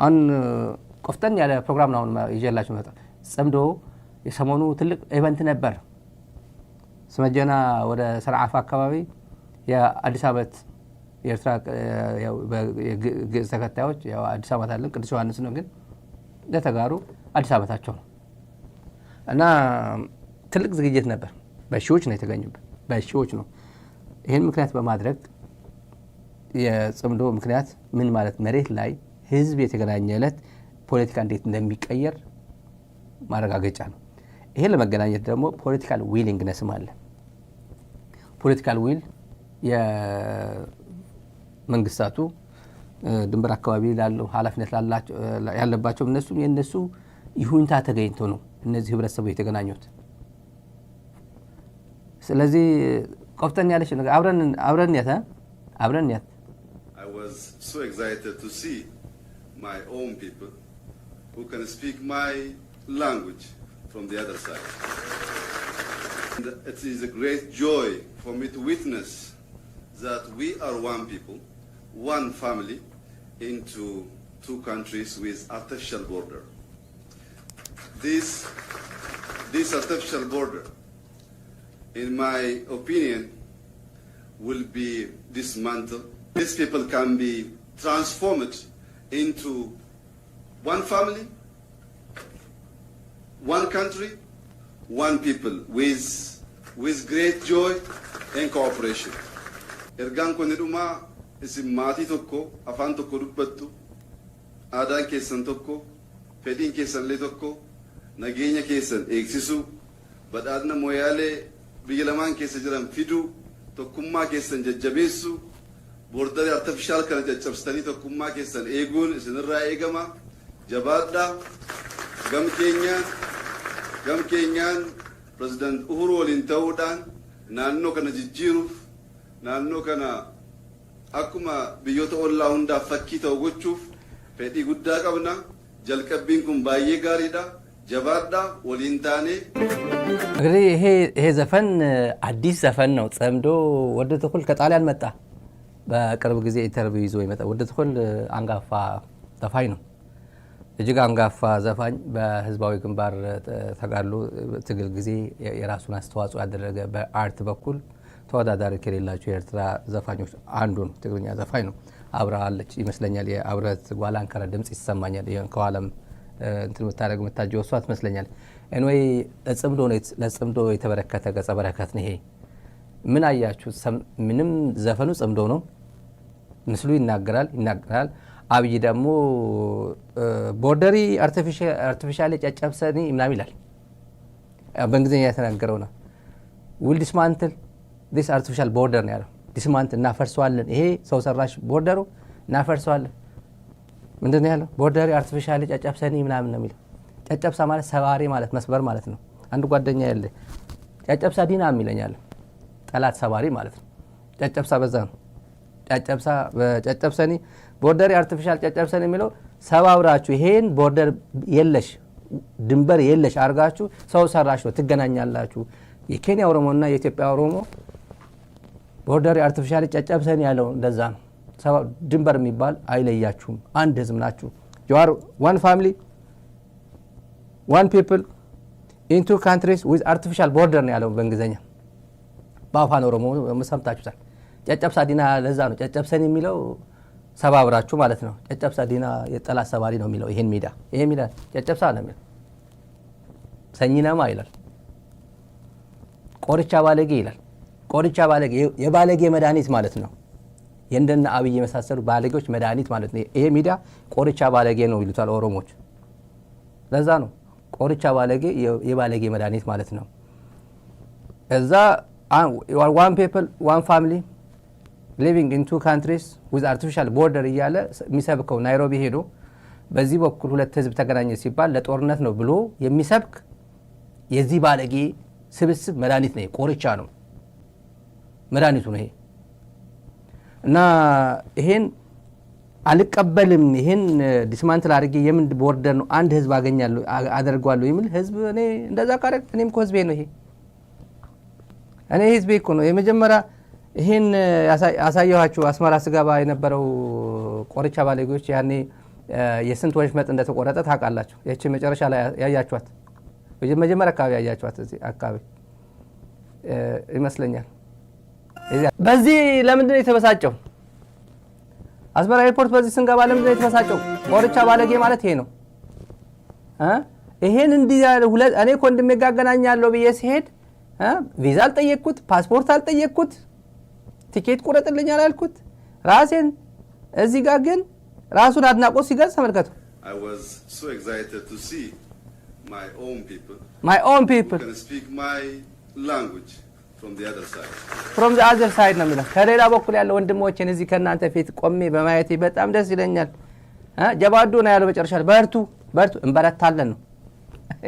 አሁን ቆፍጠን ያለ ፕሮግራም ነው ይዤላችሁ መጣ ጽምዶ የሰሞኑ ትልቅ ኢቨንት ነበር ስመጀና ወደ ሰራዓፍ አካባቢ የአዲስ አበባ የኤርትራ የግዕዝ ተከታዮች ያው አዲስ አበባ አለ ቅዱስ ዮሐንስ ነው ግን ለተጋሩ አዲስ አበባታቸው ነው እና ትልቅ ዝግጅት ነበር በሺዎች ነው የተገኙበት በሺዎች ነው ይሄን ምክንያት በማድረግ የጽምዶ ምክንያት ምን ማለት መሬት ላይ ህዝብ የተገናኘለት ፖለቲካ እንዴት እንደሚቀየር ማረጋገጫ ነው ይሄ ለመገናኘት ደግሞ ፖለቲካል ዊሊንግነስ አለ ፖለቲካል ዊል የመንግስታቱ ድንበር አካባቢ ላለው ኃላፊነት ያለባቸው የነሱ ይሁንታ ተገኝቶ ነው እነዚህ ህብረተሰቡ የተገናኙት ስለዚህ ቆፍጠን ያለሽ ነገር አብረን I was so excited to see my own people who can speak my language from the other side. And it is a great joy for me to witness that we are one people, one family into two countries with artificial border. This artificial border, in my opinion, will be dismantled. These people can be transformed into one family, one country, one people with great joy and cooperation. Ergaan kun dhuma isin maatii tokko afaan tokko dubbattu aadaan keessan tokko fedhiin keessan illee tokko nageenya keessan eegsisu badhaadhina mooyaalee biyya lamaan keessa jiran fidu tokkummaa keessan jajjabeessu boordarii artifishaal kana caccabsitanii tokkummaa keessan eeguun isinirraa eegama jabaadhaa gam keenyaan President Uhuru waliin ta'uudhaan naannoo kana jijjiiruuf naannoo kana akkuma biyyoota ollaa hundaaf fakkii ta'u gochuuf fedhii guddaa qabna jalqabbiin kun baay'ee gaariidha jabaadhaa waliin taane እንግዲህ ይሄ ዘፈን አዲስ ዘፈን ነው ጽምዶ ወደ ተኩል ከጣሊያን መጣ በቅርብ ጊዜ ኢንተርቪው ይዞ ይመጣ ወደ ተኩል አንጋፋ ዘፋኝ ነው እጅግ አንጋፋ ዘፋኝ በህዝባዊ ግንባር ተጋድሎ ትግል ጊዜ የራሱን አስተዋጽኦ ያደረገ በአርት በኩል ተወዳዳሪ ከሌላቸው የኤርትራ ዘፋኞች አንዱ ነው ትግርኛ ዘፋኝ ነው አብራለች ይመስለኛል የአብረት ጓላንከረ ድምጽ ይሰማኛል ከኋላም እንትን መታረግ መታጀው እሷ ትመስለኛል anyway ለጽምዶ የተበረከተ ገጸ በረከት ነው ይሄ ምን አያችሁ ምንም ዘፈኑ ጽምዶ ነው ምስሉ ይናገራል አብይ ደግሞ ቦርደሪ አርቲፊሻል ጨጨብሰኒ ምናምን ይላል በእንግሊዝኛ የተናገረው ነው will dismantle this artificial border ነው ያለው ዲስማንት እናፈርሰዋለን ይሄ ሰው ሰራሽ ቦርደሩ እናፈርሰዋለን ምንድነው ያለው ቦርደሪ አርቲፊሻል ጨጨብሰኒ ምናምን ነው የሚለው ጨጨብሳ ማለት ሰባሪ ማለት መስበር ማለት ነው አንድ ጓደኛ ያለ ጨጨብሳ ዲና የሚለኛል ጠላት ሰባሪ ማለት ነው ጨጨብሳ በዛ ነው ጨጨብሰኒ ቦርደሪ አርቲፊሻል ጨጨብሰኒ የሚለው ሰባብራችሁ ይሄን ቦርደር የለሽ ድንበር የለሽ አርጋችሁ ሰው ሰራሽ ነው ትገናኛላችሁ የኬንያ ኦሮሞና የኢትዮጵያ ኦሮሞ ቦርደሪ አርቲፊሻል ጨጨብሰኒ ያለው እንደዛ ነው ድንበር የሚባል አይለያችሁም አንድ ህዝብ ናችሁ you are one family one people in two countries with artificial border ነው ያለው በእንግሊዘኛ በአፋን ኦሮሞ መሰምታችሁታል ጨጨብሳ ዲና ለዛ ነው ጨጨብሰኒ የሚለው ሰባብራችሁ ማለት ነው ጨጨብሳ ዲና የጠላት ሰባሪ ነው የሚለው ይሄ ሜዳ ጨጨብሳ ነው የሚለው ሰኝናማ ይላል ቆርቻ ባለጌ ይላል ቆርቻ ባለጌ የባለጌ መድኃኒት ማለት ነው የእንደና አብይ የመሳሰሉ ባለጌዎች መድኃኒት ማለት ነው ይሄ ሜዳ ቆርቻ ባለጌ ነው ይሉታል ኦሮሞች ለዛ ነው ቆርቻ ባለጌ የባለጌ መድኃኒት ማለት ነው እዛ one people one family living in two countries with artificial border እያለ የሚሰብከው ናይሮቢ ሄዶ በዚህ በኩል ሁለት ህዝብ ተገናኘ ሲባል ለጦርነት ነው ብሎ የሚሰብክ የዚህ ባለጌ ስብስብ መድኃኒት ነው ቆርቻ ነው መድኃኒቱ ነው ይሄ እና ይሄን አልቀበልም ይሄን ዲስማንትል አድርጌ የምን ቦርደር ነው አንድ ህዝብ አገኛለሁ አደርጋለሁ የሚል ህዝብ እኔ እንደዛ ካረክ እኔም ህዝቤ ነው ይሄ እኔ ህዝቤ እኮ ነው የመጀመሪያ ይሄን ያሳየኋችሁ አስመራ ስጋባ የነበረው ቆርቻ ባለጌዎች ያኔ የስንት ወሽመጥ እንደተቆረጠ ታውቃላችሁ። ያቺ መጨረሻ ላይ ያያችኋት መጀመሪያ አካባቢ ያያችኋት እዚህ አካባቢ ይመስለኛል። በዚህ ለምንድን ነው የተበሳጨው? አስመራ ኤርፖርት በዚህ ስንገባ ለምንድን ነው የተበሳጨው? ቆርቻ ባለጌ ማለት ይሄ ነው። ይሄን እንዲህ እኔ ወንድሜ ጋር አገናኛለሁ ብዬ ሲሄድ ቪዛ አልጠየቅኩት፣ ፓስፖርት አልጠየቅኩት፣ ቲኬት ቁረጥልኝ አላልኩት ራሴን። እዚህ ጋር ግን ራሱን አድናቆት ሲገልጽ ተመልከቱ። I was so excited to see my own people who can speak my language from the other side ነው የሚለው። ከሌላ በኩል ያለው ወንድሞቼን እዚህ ከእናንተ ፊት ቆሜ በማየቴ በጣም ደስ ይለኛል። ጀባዶ ነው ያለው መጨረሻ በርቱ እንበረታለን ነው።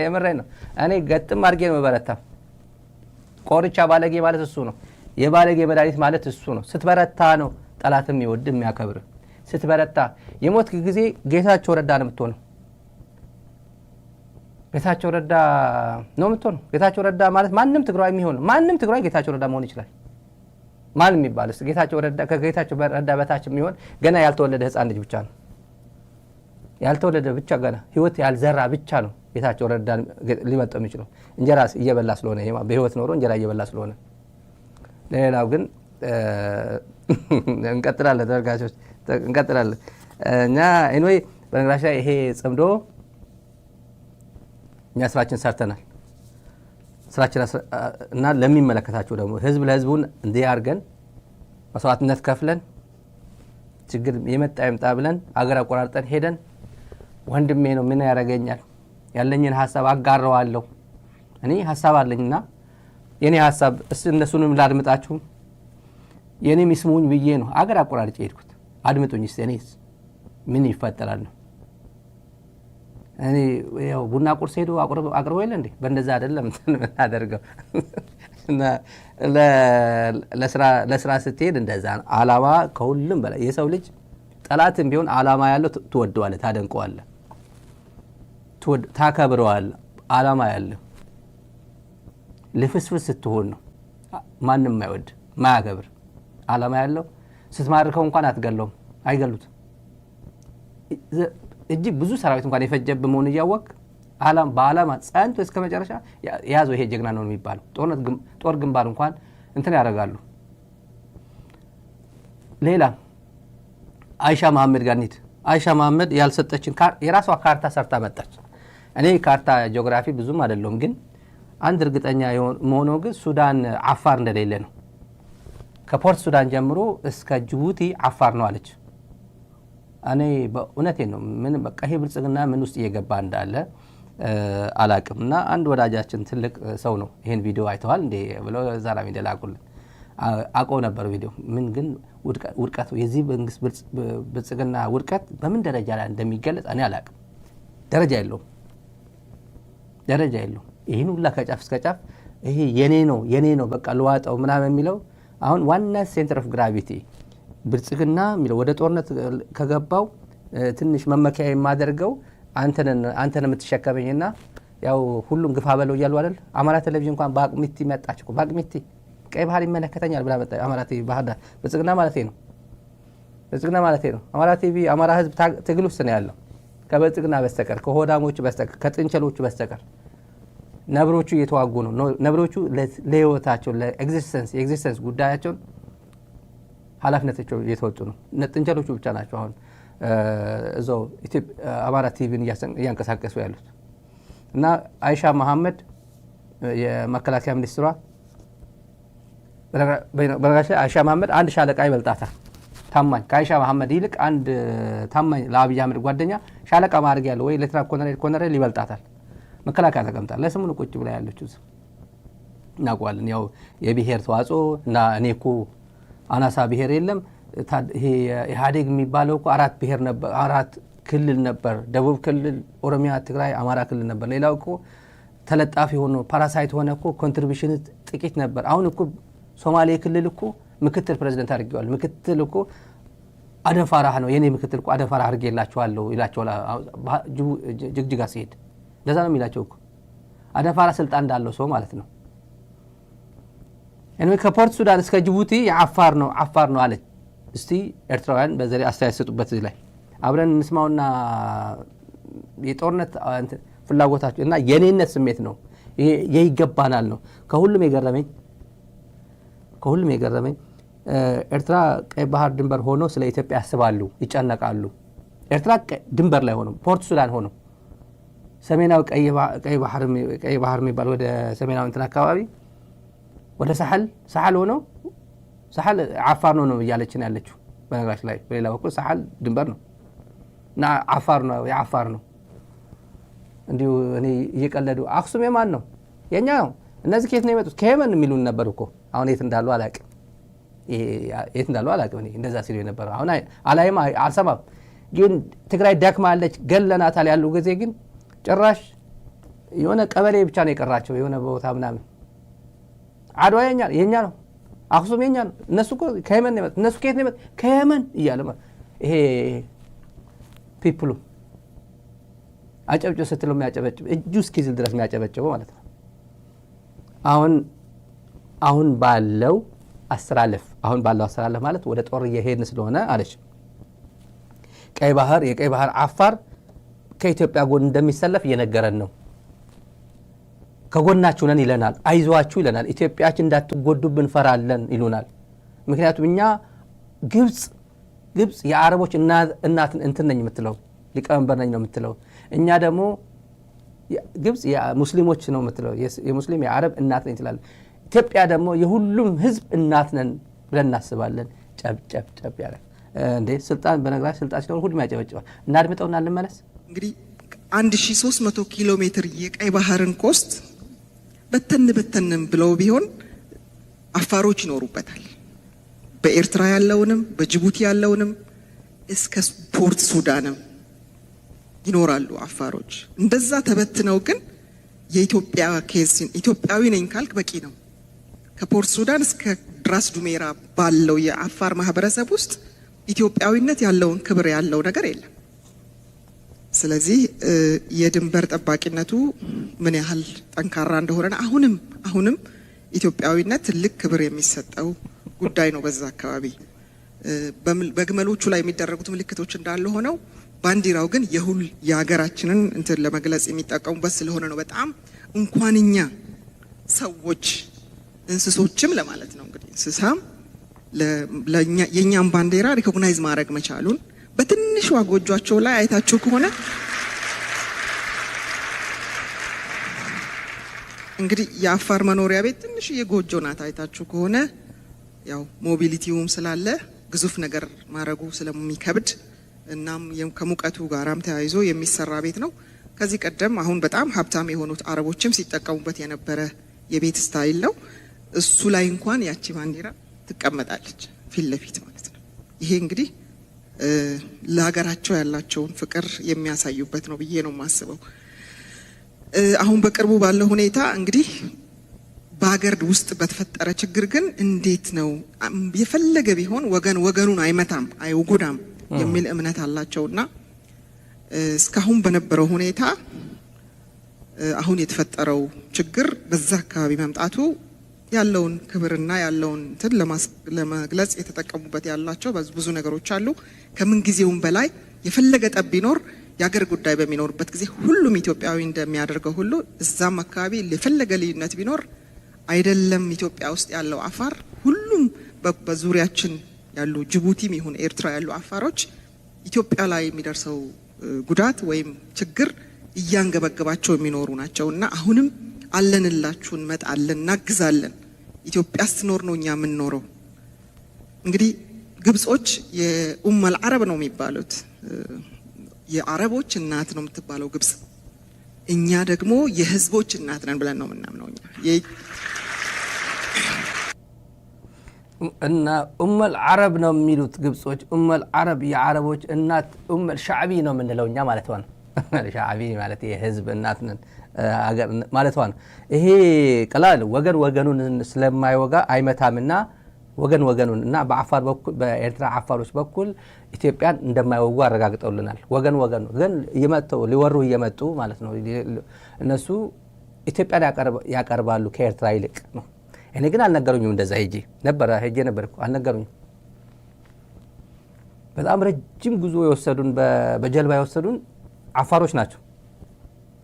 የምሬን ነው። እኔ ገጥም አድርጌ ነው የምበረታው። ቆርቻ ባለጌ ማለት እሱ ነው። የባለጌ መድኃኒት ማለት እሱ ነው። ስትበረታ ነው ጠላትም ይወድ የሚያከብር። ስትበረታ የሞት ጊዜ ጌታቸው ረዳ ነው የምትሆነው። ጌታቸው ረዳ ነው የምትሆነው። ጌታቸው ረዳ ማለት ማንም ትግራይ የሚሆን ማንም ትግራይ ጌታቸው ረዳ መሆን ይችላል። ማንም የሚባልስ ጌታቸው ረዳ ከጌታቸው ረዳ በታች የሚሆን ገና ያልተወለደ ህፃን ልጅ ብቻ ነው። ያልተወለደ ብቻ ገና ህይወት ያልዘራ ብቻ ነው ጌታቸው ረዳ ሊመጣው የሚችለው። እንጀራ እየበላ ስለሆነ በህይወት ኖሮ እንጀራ እየበላ ስለሆነ። ሌላው ግን እንቀጥላለን ተመልካቾች እንቀጥላለን። እና ኤኒዌይ በነገራችን ላይ ይሄ ጽምዶ እኛ ስራችን ሰርተናል። ስራችን እና ለሚመለከታቸው ደግሞ ህዝብ ለህዝቡን እንዲህ አድርገን መስዋዕትነት ከፍለን ችግር የመጣ ይምጣ ብለን አገር አቆራርጠን ሄደን ወንድሜ ነው ምን ያደርገኛል ያለኝን ሐሳብ አጋራዋለሁ። እኔ ሐሳብ አለኝና የኔ ሐሳብ እነሱንም ላድምጣችሁ የኔ ሚስሙኝ ብዬ ነው አገር አቆራርጬ ሄድኩት። አድምጡኝ እስቲ እኔስ ምን ይፈጠራል ነው። እኔ ያው ቡና ቁርስ ሄዶ አቅርቦ የለ እንዴ? በእንደዛ አይደለም እናደርገው። ለስራ ስትሄድ እንደዛ ነው። ዓላማ ከሁሉም በላይ የሰው ልጅ ጠላትም ቢሆን ዓላማ ያለው ትወደዋለህ፣ ታደንቀዋለህ፣ ታከብረዋለህ። ዓላማ ያለው ልፍስፍስ ስትሆን ነው ማንም ማይወድ ማያከብር። ዓላማ ያለው ስትማርከው እንኳን አትገለውም፣ አይገሉት። እጅግ ብዙ ሰራዊት እንኳን የፈጀብ መሆን እያወቅ በዓላማ ጸንቶ እስከ መጨረሻ ያዘው ይሄ ጀግና ነው የሚባለው። ጦር ግንባር እንኳን እንትን ያደርጋሉ። ሌላ አይሻ መሐመድ ጋር እንሂድ። አይሻ መሐመድ ያልሰጠችን የራሷ ካርታ ሰርታ መጣች። እኔ ካርታ ጂኦግራፊ ብዙም አይደለም፣ ግን አንድ እርግጠኛ መሆነው ግን ሱዳን አፋር እንደሌለ ነው። ከፖርት ሱዳን ጀምሮ እስከ ጅቡቲ አፋር ነው አለች። እኔ በእውነቴን ነው ምን በቃ ይሄ ብልጽግና ምን ውስጥ እየገባ እንዳለ አላቅም። እና አንድ ወዳጃችን ትልቅ ሰው ነው ይሄን ቪዲዮ አይተዋል እንዴ ብለው ዛሬ እንደላኩልን አቆ ነበር ቪዲዮ። ምን ግን ውድቀቱ የዚህ መንግስት ብልጽግና ውድቀት በምን ደረጃ ላይ እንደሚገለጽ እኔ አላቅም። ደረጃ የለውም። ይሄን ሁላ ከጫፍ እስከ ጫፍ ይሄ የኔ ነው በቃ ልዋጣው ምናምን የሚለው አሁን ዋና ሴንተር ኦፍ ግራቪቲ ብልጽግና የሚለው ወደ ጦርነት ከገባው ትንሽ መመኪያ የማደርገው አንተን የምትሸከመኝና ያው ሁሉም ግፋ በለው እያሉ አይደል። አማራ ቴሌቪዥን እንኳን በአቅሚቲ መጣች እኮ በአቅሚቲ ቀይ ባህር ይመለከተኛል ብላ መጣ። አማራ ቲቪ ባህር ዳር ብልጽግና ማለት ነው። አማራ ቲቪ አማራ ህዝብ ትግል ውስጥ ነው ያለው ከብልጽግና በስተቀር ከሆዳሞቹ በስተቀር ከጥንቸሎቹ በስተቀር። ነብሮቹ እየተዋጉ ነው። ነብሮቹ ለህይወታቸው ለኤግዚስተንስ ጉዳያቸው ኃላፊነታቸው እየተወጡ ነው። ጥንቸሎቹ ብቻ ናቸው አሁን እዛው አማራ ቲቪን እያንቀሳቀሱ ያሉት። እና አይሻ መሐመድ የመከላከያ ሚኒስትሯ በነገራችን አይሻ መሐመድ አንድ ሻለቃ ይበልጣታል። ታማኝ ከአይሻ መሐመድ ይልቅ አንድ ታማኝ ለአብይ አህመድ ጓደኛ ሻለቃ ማድረግ ያለው ወይ ሌተና ኮሎኔል ይበልጣታል። መከላከያ ተቀምጣል። ለስሙ ነው ቁጭ ብላ ያለችው። እናውቀዋለን። ያው የብሔር ተዋጽኦ እና እኔ እኮ አናሳ ብሔር የለም ይሄ ኢህአዴግ የሚባለው እኮ አራት ብሔር ነበር፣ አራት ክልል ነበር። ደቡብ ክልል፣ ኦሮሚያ፣ ትግራይ፣ አማራ ክልል ነበር። ሌላው እኮ ተለጣፊ ሆኖ ፓራሳይት ሆነ እኮ ኮንትሪቢዩሽን ጥቂት ነበር። አሁን እኮ ሶማሌ ክልል እኮ ምክትል ፕሬዝዳንት አድርጌዋል። ምክትል እኮ አደፋራህ ነው የኔ ምክትል እኮ አደፋራህ አድርጌላችኋለሁ ይላቸዋል። ጅግጅጋ ሲሄድ እንደዛ ነው የሚላቸው እኮ አደፋራ ስልጣን እንዳለው ሰው ማለት ነው። እኔ ከፖርት ሱዳን እስከ ጅቡቲ አፋር ነው አለች። እስቲ ኤርትራውያን በዘሪ አስተያየት ሰጡበት። እዚህ ላይ አብረን እንስማውና የጦርነት ፍላጎታቸው እና የኔነት ስሜት ነው ይገባናል ነው ከሁሉም የገረመኝ ኤርትራ ቀይ ባህር ድንበር ሆኖ ስለ ኢትዮጵያ ያስባሉ ይጨነቃሉ ኤርትራ ድንበር ላይ ሆኖ ፖርት ሱዳን ሆኖ ሰሜናዊ ቀይ ባህር የሚባል ወደ ሰሜናዊ እንትን አካባቢ ወደ ሳሐል ሆኖ ሳሐል አፋር ነው እያለችን ያለችው በነገራችን ላይ በሌላ በኩል ሳሐል ድንበር ነው እና የአፋር ነው እንዲሁ እኔ እየቀለዱ አክሱም የማን ነው የኛ ነው እነዚህ ከየት ነው የመጡት ከየመን የሚሉን ነበር እኮ አሁን የት እንዳሉ አላውቅም እኔ እንደዛ ሲሉ ነበር አሁን አላይም አልሰማም ግን ትግራይ ደክማለች ገለናታል ያሉ ጊዜ ግን ጭራሽ የሆነ ቀበሌ ብቻ ነው የቀራቸው የሆነ ቦታ ምናምን አድዋ የኛ ነው አክሱም የኛ ነው እነሱ እኮ ከየመን ነው የመጡት እነሱ ከየት ነው የመጡት ከየመን እያለ ይሄ ፒፕሉ አጨብጭ ስትለው የሚያጨበጭብ እጁ እስኪዝል ድረስ የሚያጨበጭበው ማለት ነው አሁን ባለው አስተላለፍ ማለት ወደ ጦር እየሄድን ስለሆነ አለች የቀይ ባህር አፋር ከኢትዮጵያ ጎን እንደሚሰለፍ እየነገረን ነው ከጎናችሁ ነን ይለናል አይዟችሁ ይለናል ኢትዮጵያችን እንዳትጎዱብን ፈራለን ይሉናል ምክንያቱም እኛ ግብጽ የአረቦች እናት እንትን ነኝ የምትለው ሊቀመንበር ነኝ ነው የምትለው እኛ ደግሞ ግብጽ የሙስሊሞች ነው የምትለው የሙስሊም የአረብ እናት ነኝ ትላለች ኢትዮጵያ ደግሞ የሁሉም ህዝብ እናት ነን ብለን እናስባለን ጨብ ያለ እንዴ ስልጣን በነገራችን ስልጣን ሲኖር ሁሉም ያጨበጭባል እናድምጠውና እንመለስ እንግዲህ 1300 ኪሎ ሜትር የቀይ ባህርን ኮስት በተንም ብለው ቢሆን አፋሮች ይኖሩበታል በኤርትራ ያለውንም በጅቡቲ ያለውንም እስከ ፖርት ሱዳንም ይኖራሉ አፋሮች እንደዛ ተበትነው ግን የኢትዮጵያ ኬዝን ኢትዮጵያዊ ነኝ ካልክ በቂ ነው ከፖርት ሱዳን እስከ ድራስ ዱሜራ ባለው የአፋር ማህበረሰብ ውስጥ ኢትዮጵያዊነት ያለውን ክብር ያለው ነገር የለም ስለዚህ የድንበር ጠባቂነቱ ምን ያህል ጠንካራ እንደሆነ አሁንም ኢትዮጵያዊነት ትልቅ ክብር የሚሰጠው ጉዳይ ነው በዛ አካባቢ በግመሎቹ ላይ የሚደረጉት ምልክቶች እንዳለ ሆነው ባንዲራው ግን የሀገራችንን እንትን ለመግለጽ የሚጠቀሙበት ስለሆነ ነው በጣም እንኳንኛ ሰዎች እንስሶችም ለማለት ነው እንግዲህ እንስሳም የኛም ባንዲራ ሪኮግናይዝ ማድረግ መቻሉን በትንሹ ጎጆአቸው ላይ አይታችሁ ከሆነ እንግዲህ የአፋር መኖሪያ ቤት ትንሽ የጎጆ ናት አይታችሁ ከሆነ ያው ሞቢሊቲውም ስላለ ግዙፍ ነገር ማድረጉ ስለሚከብድ እናም ከሙቀቱ ጋራም ተያይዞ የሚሰራ ቤት ነው ከዚህ ቀደም አሁን በጣም ሀብታም የሆኑት አረቦችም ሲጠቀሙበት የነበረ የቤት ስታይል ነው እሱ ላይ እንኳን ያቺ ባንዲራ ትቀመጣለች ፊት ለፊት ማለት ነው ይሄ እንግዲህ ለሀገራቸው ያላቸውን ፍቅር የሚያሳዩበት ነው ብዬ ነው የማስበው አሁን በቅርቡ ባለው ሁኔታ እንግዲህ በሀገር ውስጥ በተፈጠረ ችግር ግን እንዴት ነው የፈለገ ቢሆን ወገኑን አይመታም አይጎዳም የሚል እምነት አላቸውና እስካሁን በነበረው ሁኔታ አሁን የተፈጠረው ችግር በዛ አካባቢ መምጣቱ ያለውን ክብርና ያለውን እንትን ለመግለጽ የተጠቀሙበት ያላቸው ብዙ ነገሮች አሉ ከምን ጊዜውም በላይ የፈለገ ጠብ ቢኖር የሀገር ጉዳይ በሚኖርበት ጊዜ ሁሉም ኢትዮጵያዊ እንደሚያደርገው ሁሉ እዛም አካባቢ የፈለገ ልዩነት ቢኖር አይደለም ኢትዮጵያ ውስጥ ያለው አፋር ሁሉም በዙሪያችን ያሉ ጅቡቲም ይሁን ኤርትራ ያሉ አፋሮች ኢትዮጵያ ላይ የሚደርሰው ጉዳት ወይም ችግር እያንገበገባቸው የሚኖሩ ናቸውና አሁንም አለንላችሁ እንመጣለን እናግዛለን ኢትዮጵያ ስትኖር ነው እኛ የምንኖረው እንግዲህ ግብጾች የኡመል አረብ ነው የሚባሉት የአረቦች እናት ነው የምትባለው ግብጽ እኛ ደግሞ የህዝቦች እናት ነን ብለን ነው የምናምነው እና ኡመል አረብ ነው የሚሉት ግብጾች ኡመል አረብ የአረቦች እናት ኡመል ሻዕቢ ነው የምንለው እኛ ማለት ነው ሻዕቢ ማለት የህዝብ እናት ነን አገር ማለት ነው ይሄ ቀላል ወገኑን ስለማይወጋ አይመታምና ወገኑን እና በአፋር በኩል በኤርትራ አፋሮች በኩል ኢትዮጵያን እንደማይወጉ አረጋግጠውልናል ወገኑ ግን ሊወሩ እየመጡ ማለት ነው እነሱ ኢትዮጵያን ያቀርባሉ ከኤርትራ ይልቅ ነው እኔ ግን አልነገሩኝም እንደዛ ሄጄ ነበር አልነገሩኝም በጣም ረጅም ጉዞ የወሰዱን በጀልባ የወሰዱን አፋሮች ናቸው።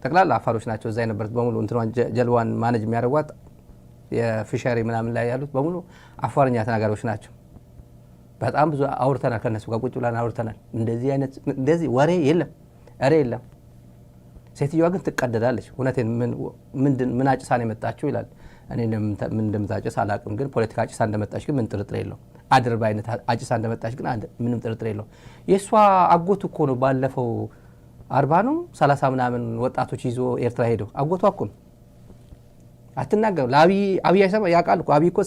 ጠቅላላ አፋሮች ናቸው። እዛ የነበሩት በሙሉ እንትኗን ጀልባዋን ማኔጅ የሚያደርጓት የፊሸሪ ምናምን ላይ ያሉት በሙሉ አፋርኛ ተናጋሪዎች ናቸው። በጣም ብዙ አውርተናል፣ ከነሱ ጋር ቁጭ ብለን አውርተናል። እንደዚህ ወሬ የለም፣ እሬ የለም። ሴትዮዋ ግን ትቀደዳለች። እውነቴን ምን አጭሳ ነው የመጣችው ይላል። እኔ ምን እንደምታጭስ አላቅም፣ ግን ፖለቲካ አጭሳ እንደመጣች ግን ምን ጥርጥር የለው። አድርባ አይነት አጭሳ እንደመጣች ግን ምንም ጥርጥር የለው። የእሷ አጎቱ እኮ ነው ባለፈው 40 ነው 30 ምናምን ወጣቶች ይዞ ኤርትራ ሄደው አጎቷ እኮ ነው። አትናገሩ ለአብይ አይሰማ ያውቃል እኮ። አብይ እኮ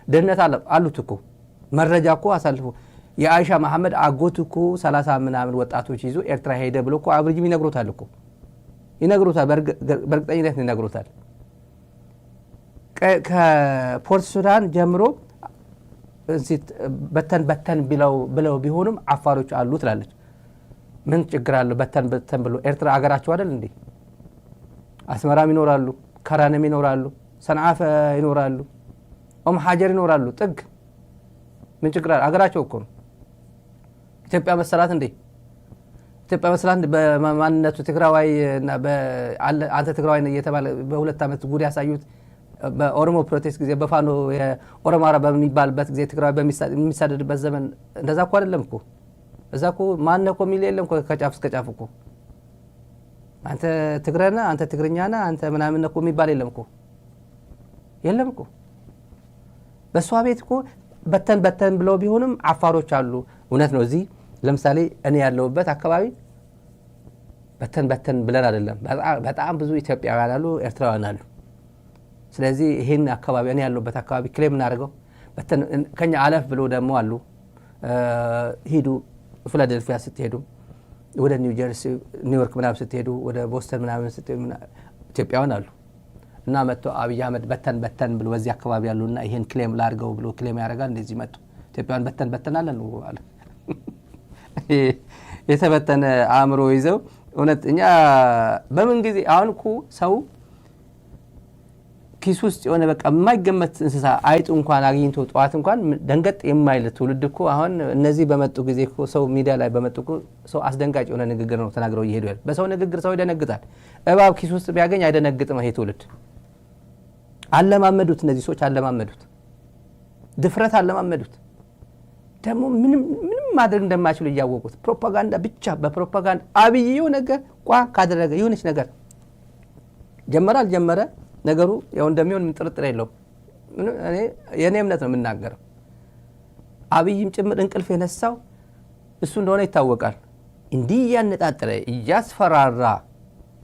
ደህንነት አሉት እኮ መረጃ እኮ አሳልፎ የአይሻ መሐመድ አጎቱ እኮ 30 ምናምን ወጣቶች ይዞ ኤርትራ ሄደ ብሎ እኮ አብርጅም ይነግሮታል እኮ ይነግሮታል። በእርግጠኝነት ይነግሮታል። ከፖርት ሱዳን ጀምሮ በተን ብለው ቢሆንም አፋሮች አሉ ትላለች። ምን ችግር አለው? በተን ብሎ ኤርትራ አገራቸው አይደል እንዴ? አስመራም ይኖራሉ፣ ከራንም ይኖራሉ፣ ሰንዓፈ ይኖራሉ፣ ሀጀር ይኖራሉ። ጥግ ምን ችግር አለ? አገራቸው እኮ ነው። ኢትዮጵያ መሰላት እንዴ? ኢትዮጵያ መሰላት በማንነቱ ትግራዋይ እና አንተ ትግራዋይ ነው እየተባለ በ2 ዓመት ጉድ ያሳዩት በኦሮሞ ፕሮቴስት ጊዜ በፋኖ የኦሮማራ በሚባልበት ጊዜ ትግራዋይ በሚሳደድበት ዘመን እንደዛ እኮ አይደለም እኮ። እዛ እኮ ማን እኮ የሚል የለም እኮ ከጫፍ እስከ ጫፍ እኮ። አንተ ትግረና አንተ ትግርኛና አንተ ምናምን እኮ የሚባል የለም እኮ። በሷ ቤት እኮ በተን ብለው ቢሆንም አፋሮች አሉ። እውነት ነው። እዚህ ለምሳሌ እኔ ያለሁበት አካባቢ በተን ብለን አይደለም፣ በጣም ብዙ ኢትዮጵያውያን አሉ፣ ኤርትራውያን አሉ። ስለዚህ ይሄን አካባቢ እኔ ያለሁበት አካባቢ ክሌም እናደርገው ከኛ አለፍ ብሎ ደግሞ አሉ። ሂዱ ፊላዴልፊያ ስትሄዱ፣ ወደ ኒውዮርክ ምናምን ስትሄዱ፣ ወደ ቦስተን ምናምን ስትሄዱ ኢትዮጵያውያን አሉ። እና መጥቶ አብይ አህመድ በተን ብሎ በዚህ አካባቢ ያሉና ይሄን ክሌም ላድርገው ብሎ ክሌም ያደርጋል። እንደዚህ መጡ ኢትዮጵያውያን በተን አለን አለ። የተበተነ አእምሮ ይዘው እውነት እኛ በምን ጊዜ አሁን እኮ ሰው ኪስ ውስጥ የሆነ በቃ የማይገመት እንስሳ አይጥ እንኳን አግኝቶ ጠዋት እንኳን ደንገጥ የማይል ትውልድ እኮ አሁን እነዚህ በመጡ ጊዜ እኮ ሰው ሚዲያ ላይ በመጡ እኮ ሰው አስደንጋጭ የሆነ ንግግር ነው ተናግረው እየሄዱ ያሉ። በሰው ንግግር ሰው ይደነግጣል። እባብ ኪስ ውስጥ ቢያገኝ አይደነግጥም ይሄ ትውልድ። አለማመዱት፣ እነዚህ ሰዎች አለማመዱት፣ ድፍረት አለማመዱት። ደግሞ ምንም ማድረግ እንደማይችሉ እያወቁት ፕሮፓጋንዳ ብቻ በፕሮፓጋንዳ አብይ ነገር ካደረገ የሆነች ነገር ጀመረ አልጀመረ ነገሩ ያው እንደሚሆን ምን ጥርጥር የለውም። የኔ እምነት ነው የምናገረው። አብይም ጭምር እንቅልፍ የነሳው እሱ እንደሆነ ይታወቃል። እንዲህ ያነጣጠረ እያስፈራራ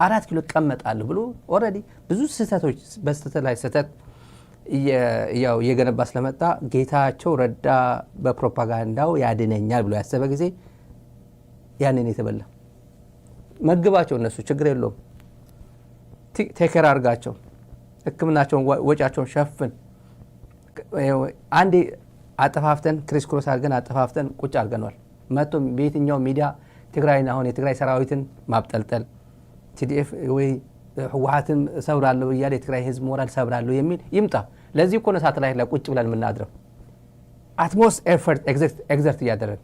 4 ኪሎ ቀመጣለሁ ብሎ ኦልሬዲ ብዙ ስህተቶች በስተት ላይ ስህተት ያው እየገነባ ስለመጣ ጌታቸው ረዳ በፕሮፓጋንዳው ያድነኛል ብሎ ያሰበ ጊዜ ያንን የተበላ መግባቸው እነሱ ችግር የለውም። ቴከር አድርጋቸው፣ ሕክምናቸውን ወጫቸውን ሸፍን። አንዴ አጠፋፍተን ክሪስ ክሮስ አድርገን አጠፋፍተን ቁጭ አድርገናል። መጥቶ በየትኛው ሚዲያ ትግራይን አሁን የትግራይ ሰራዊትን ማብጠልጠል ቲዲኤፍ ወይ ህወሓትን ሰብራለሁ እያለ የትግራይ ህዝብ ሞራል ሰብራለሁ የሚል ይምጣ። ለዚህ እኮ ነው ሳተላይት ላይ ቁጭ ብለን የምናድረው። አትሞስት ኤፈርት ኤግዘርት እያደረግን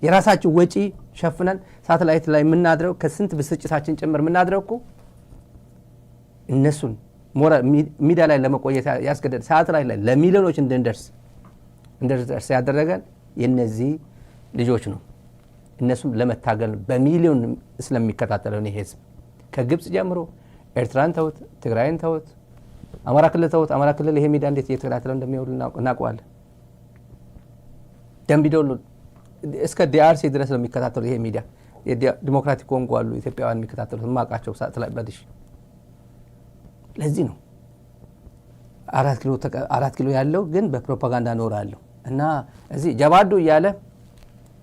የራሳችን ወጪ ሸፍነን ሳተላይት ላይ የምናድረው ከስንት ብስጭታችን ጭምር የምናድረው እኮ እነሱን ሞራል ሚዲያ ላይ ለመቆየት ያስገደድ ሳተላይት ላይ ለሚሊዮኖች እንድንደርስ ያደረገን የነዚህ ልጆች ነው። እነሱም ለመታገል በሚሊዮን ስለሚከታተለው ነው ህዝብ ከግብጽ ጀምሮ ኤርትራን ተውት፣ ትግራይን ተውት፣ አማራ ክልል ተውት። አማራ ክልል ይሄ ሚዲያ እንዴት እየተከታተለው እንደሚውል እናውቀዋለን። ደምቢዶሎ እስከ ዲአርሲ ድረስ ነው የሚከታተለው ይሄ ሚዲያ። የዲሞክራቲክ ኮንጎ አሉ ኢትዮጵያውያን የሚከታተሉት ማቃቸው ሳተላይት በዲሽ። ለዚህ ነው 4 ኪሎ ያለው ግን በፕሮፓጋንዳ ኖራለሁ እና እዚህ ጀባዱ እያለ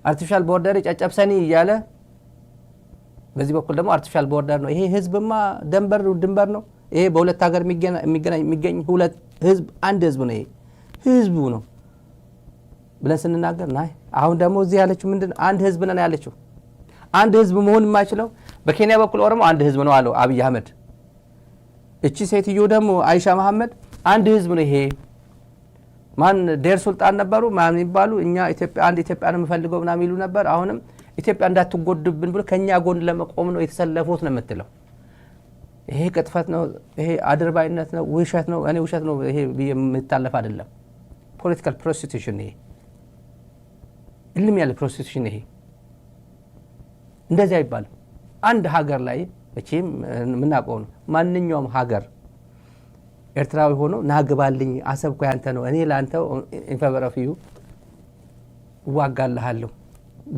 አርቲፊሻል ቦርደር ጨጨብሰኒ እያለ በዚህ በኩል ደግሞ አርቲፊሻል ቦርደር ነው። ይሄ ህዝብማ ድንበር ነው። ይሄ በሁለት ሀገር የሚገኝ ሁለት ህዝብ አንድ ህዝብ ነው። ይሄ ህዝቡ ነው ብለን ስንናገር ናይ አሁን ደግሞ እዚህ ያለችው ምንድን አንድ ህዝብ ነን ያለችው። አንድ ህዝብ መሆን የማይችለው በኬንያ በኩል ኦሮሞ አንድ ህዝብ ነው አለው አብይ አህመድ። እቺ ሴትዮ ደግሞ አይሻ መሐመድ አንድ ህዝብ ነው ይሄ ማን ዴር ሱልጣን ነበሩ ማን ይባሉ እኛ ኢትዮጵያ አንድ ኢትዮጵያ ነው የምፈልገው ምናምን ይሉ ነበር አሁንም ኢትዮጵያ እንዳትጎድብን ብሎ ከኛ ጎን ለመቆም ነው የተሰለፉት ነው የምትለው ይሄ ቅጥፈት ነው ይሄ አድርባይነት ነው ውሸት ነው እኔ ውሸት ነው ይሄ የምታለፍ አይደለም ፖለቲካል ፕሮስቲቱሽን ይሄ እልም ያለ ፕሮስቲቱሽን ይሄ እንደዚህ አይባልም አንድ ሀገር ላይ እቺም ምናቆው ነው ማንኛውም ሀገር ኤርትራዊ ሆኖ ናግባልኝ አሰብ እኮ ያንተ ነው እኔ ላንተው ኢንፈቨራፊዩ ዋጋልሃለሁ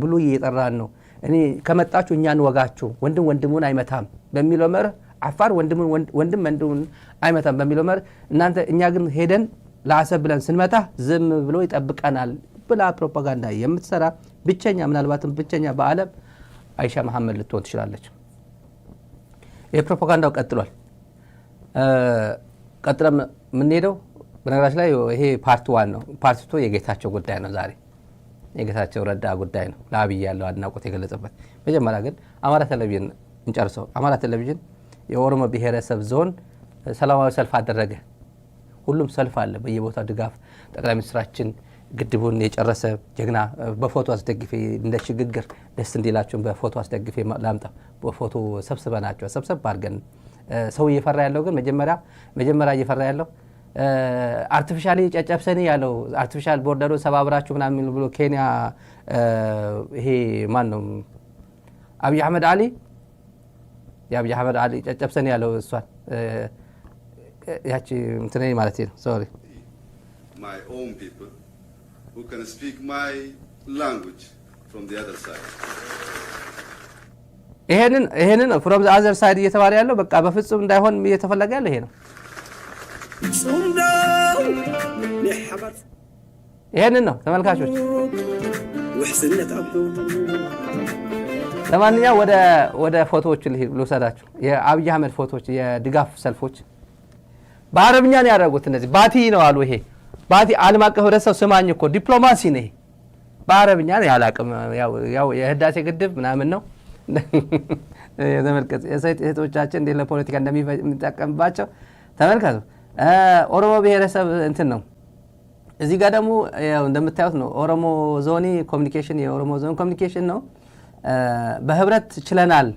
ብሎ እየጠራን ነው እኔ ከመጣችሁ እኛን ወጋችሁ ወንድም ወንድሙን አይመታም በሚለው መር አፋር ወንድም ወንድሙን አይመታም በሚለው መር እናንተ እኛ ግን ሄደን ለአሰብ ብለን ስንመታ ዝም ብሎ ይጠብቀናል ብላ ፕሮፓጋንዳ የምትሰራ ብቸኛ ምናልባትም ብቸኛ በአለም አይሻ መሐመድ ልትሆን ትችላለች የፕሮፓጋንዳው ቀጥሏል ቀጥለም ምን ሄደው በነገራችን ላይ ይሄ ፓርት 1 ነው ፓርት 2 የጌታቸው ጉዳይ ነው ዛሬ የጌታቸው ረዳ ጉዳይ ነው ለአብይ ያለው አድናቆት የገለጸበት መጀመሪያ ግን አማራ ቴሌቪዥን እንጨርሰው አማራ ቴሌቪዥን የኦሮሞ ብሔረሰብ ዞን ሰላማዊ ሰልፍ አደረገ ሁሉም ሰልፍ አለ በየቦታው ድጋፍ ጠቅላይ ሚኒስትራችን ግድቡን የጨረሰ ጀግና በፎቶ አስደግፌ እንደ ሽግግር ደስ እንዲላችሁ በፎቶ አስደግፌ ላምጣ በፎቶ ሰብስበናቸው ሰብሰብ አድርገን ሰው እየፈራ ያለው ግን መጀመሪያ እየፈራ ያለው አርቲፊሻሊ ጨጨብሰኒ ያለው አርቲፊሻል ቦርደሩ ሰባብራችሁ ምናምን ብሎ ኬንያ ይሄ ማን ነው አብይ አህመድ አሊ የአብይ አህመድ አሊ ጨጨብሰኒ ያለው እሷን ያቺ እንትኔ ማለት ነው ሶሪ my own people who can speak my language from the other side ይሄንን from the other side እየተባለ ያለው በቃ በፍጹም እንዳይሆን እየተፈለገ ያለው ይሄ ነው ይሄንን ነው ተመልካቾች ለማንኛውም ወደ ፎቶዎች ልውሰዳችሁ የአብይ አህመድ ፎቶዎች የድጋፍ ሰልፎች በአረብኛ ነው ያደረጉት እነዚህ ባቲ ነው አሉ ይሄ ባቲ ዓለም አቀፍ ህብረተሰብ ስማኝ እኮ ዲፕሎማሲ ነው በአረብኛ ነው ያላቀም ያው የህዳሴ ግድብ ምናምን ነው የተመልከቱ የሴቶቻችን እንደ ለፖለቲካ እንደሚጠቀምባቸው ተመልከቱ ኦሮሞ ብሔረሰብ እንትን ነው እዚህ ጋር ደግሞ ያው እንደምታዩት ነው ኦሮሞ ዞኒ ኮሙኒኬሽን የኦሮሞ ዞን ኮሙኒኬሽን ነው በህብረት ችለናል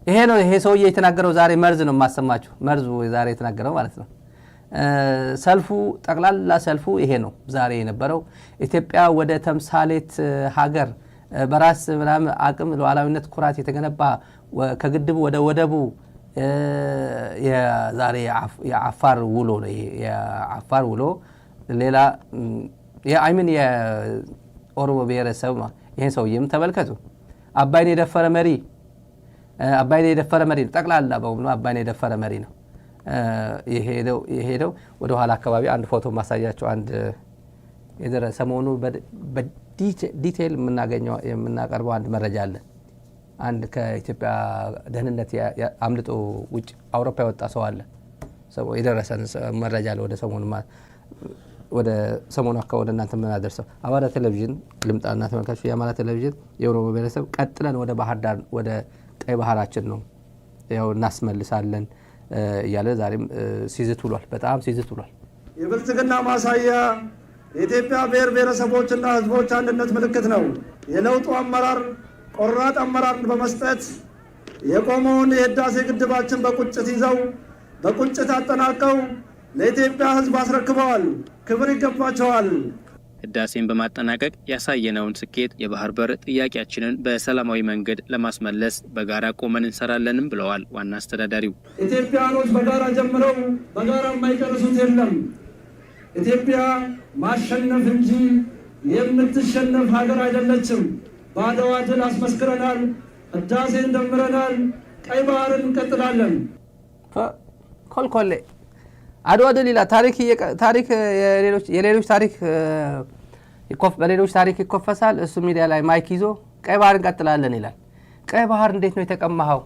ይሄ ሰውዬ የተናገረው ዛሬ መርዝ ነው ማሰማችሁ መርዙ ዛሬ የተናገረው ማለት ነው ሰልፉ ጠቅላላ ሰልፉ ይሄ ነው ዛሬ የነበረው ኢትዮጵያ ወደ ተምሳሌት ሀገር በራስ ምናምን አቅም ሉዓላዊነት ኩራት የተገነባ ከግድቡ ወደ ወደቡ የዛሬ የአፋር ውሎ ነው የአፋር ውሎ ሌላ የአይምን የኦሮሞ ብሔረሰብ ይሄን ሰውዬም ተመልከቱ አባይን የደፈረ መሪ ጠቅላላ በሙሉ አባይን የደፈረ መሪ ነው የሄደው ወደ ኋላ አካባቢ አንድ ፎቶ ማሳያቸው አንድ ሰሞኑ በዲቴል የምናቀርበው አንድ መረጃ አለ አንድ ከኢትዮጵያ ደህንነት አምልጦ ውጭ አውሮፓ የወጣ ሰው አለ ሰው የደረሰን መረጃ አለ ወደ ሰሞኑ አካባቢ እናንተ ምን አደረሰው አማራ ቴሌቪዥን ልምጣና ተመልካቾች የአማራ ቴሌቪዥን የኦሮሞ ብሔረሰብ ቀጥለን ወደ ባህር ዳር ወደ ቀይ ባህራችን ነው ያው እናስመልሳለን እያለ ዛሬም ሲዝት ውሏል በጣም ሲዝት ውሏል የብልጽግና ማሳያ የኢትዮጵያ ብሔር ብሔረሰቦችና ህዝቦች አንድነት ምልክት ነው የለውጡ አመራር ቆራጥ አመራር በመስጠት የቆመውን የህዳሴ ግድባችን በቁጭት ይዘው በቁጭት አጠናቀው ለኢትዮጵያ ህዝብ አስረክበዋል ክብር ይገባቸዋል ህዳሴን በማጠናቀቅ ያሳየነውን ስኬት የባህር በር ጥያቄያችንን በሰላማዊ መንገድ ለማስመለስ በጋራ ቆመን እንሰራለንም ብለዋል ዋና አስተዳዳሪው ኢትዮጵያኖች በጋራ ጀምረው በጋራ የማይጨርሱት የለም ኢትዮጵያ ማሸነፍ እንጂ የምትሸነፍ ሀገር አይደለችም ባድዋ ድል አስመስክረናል ህዳሴን ደምረናል ቀይ ባህርን እንቀጥላለን ኮልኮሌ አድዋ ድል ይላል ታሪክ የሌሎች ታሪክ በሌሎች ታሪክ ይኮፈሳል እሱ ሚዲያ ላይ ማይክ ይዞ ቀይ ባህር እንቀጥላለን ይላል ቀይ ባህር እንዴት ነው የተቀማኸው